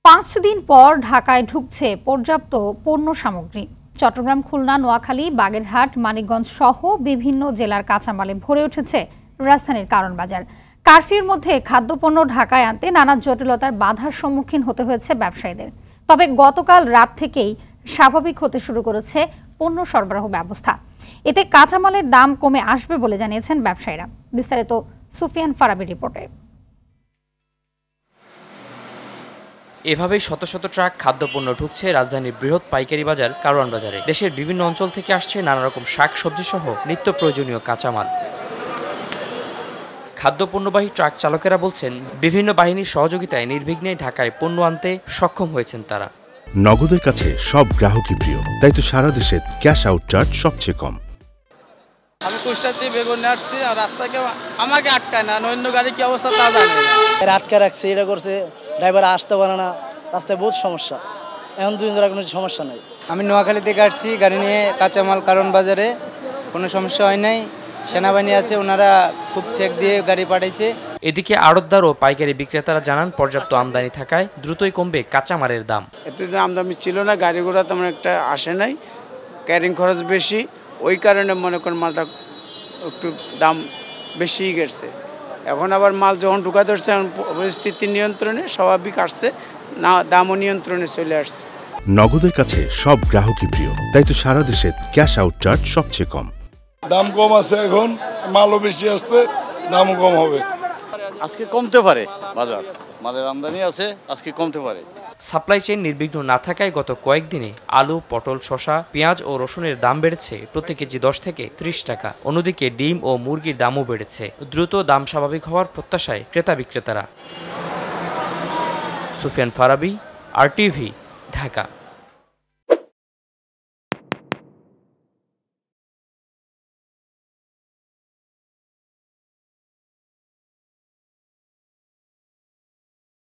5 দিন পর ঢাকায় ঢুকছে পর্যাপ্ত পণ্য সামগ্রী। চট্টগ্রাম, খুলনা, নোয়াখালী, বাগেরহাট, মানিকগঞ্জ সহ বিভিন্ন জেলার কাঁচামালে ভরে উঠেছে রাজধানীর কারণ বাজার। কারফিউর মধ্যে খাদ্যপণ্য ঢাকায় আনতে নানা জটিলতার বাধার সম্মুখীন হতে হয়েছে ব্যবসায়ীদের। তবে গতকাল রাত থেকেই স্বাভাবিক হতে শুরু করেছে পণ্য সরবরাহ ব্যবস্থা। এতে কাঁচামালের দাম কমে আসবে বলে জানিয়েছেন ব্যবসায়ীরা। বিস্তারিত সুফিয়ান ফারাবির রিপোর্টে। এভাবেই শত শত ট্রাক খাদ্যপণ্য ঢুকছে রাজধানীর বৃহৎ পাইকারি বাজার কারওয়ান বাজারে। দেশের বিভিন্ন অঞ্চল থেকে আসছে নানা রকম শাক সবজি সহ নিত্য প্রয়োজনীয় কাঁচামাল। খাদ্যপণ্যবাহী ট্রাক চালকেরা বলছেন, বিভিন্ন বাহিনীর সহযোগিতায় নির্বিঘ্নে ঢাকায় পণ্য আনতে সক্ষম হয়েছেন তারা। নগদের কাছে সব গ্রাহকই প্রিয়, তাই তো সারা দেশে ক্যাশ আউট চার্জ সবচেয়ে কম। আমি কুষ্টাতে বেগুন নিয়ে আসছি, আর রাস্তা কেউ আমাকে আটকায় না, অন্য গাড়ি কি অবস্থা তা জানে না। আটকা রাখছে, এটা করছে, ড্রাইভার আসতে পারে না, রাস্তায় বহুত সমস্যা। এখন 2 দিন ধরে কোনো সমস্যা নাই। আমি নোয়াখালী থেকে আসছি গাড়ি নিয়ে কাঁচামাল কারণ বাজারে, কোনো সমস্যা হয় নাই। সেনাবাহিনী আছে, ওনারা খুব চেক দিয়ে গাড়ি পাঠাইছে। এদিকে আড়তদার ও পাইকারি বিক্রেতারা জানান, পর্যাপ্ত আমদানি থাকায় দ্রুতই কমবে কাঁচামালের দাম। এতদিন আমদানি ছিল না, গাড়ি ঘোড়া তেমন একটা আসে নাই, ক্যারিং খরচ বেশি, ওই কারণে মনে করেন মালটা একটু দাম বেশিই গেছে। এখন আবার মাল যখন ঢুকা ধরছে, এখন পরিস্থিতি নিয়ন্ত্রণে স্বাভাবিক আসছে, না দামও নিয়ন্ত্রণে চলে আসছে। নগদের কাছে সব গ্রাহকই প্রিয়, তাই তো সারা দেশে ক্যাশ আউট চার্জ সবচেয়ে কম। দাম কম আছে, এখন মালও বেশি আসছে, দামও কম হবে। আজকে কমতে পারে, বাজার মালের আমদানি আছে, আজকে কমতে পারে। সাপ্লাই চেইন নির্বিঘ্ন না থাকায় গত কয়েকদিনে আলু, পটল, শসা, পেঁয়াজ ও রসুনের দাম বেড়েছে প্রতি কেজি 10 থেকে 30 টাকা। অন্যদিকে ডিম ও মুরগির দামও বেড়েছে। দ্রুত দাম স্বাভাবিক হওয়ার প্রত্যাশায় ক্রেতা বিক্রেতারা। সুফিয়ান ফারাবি, RTV, ঢাকা।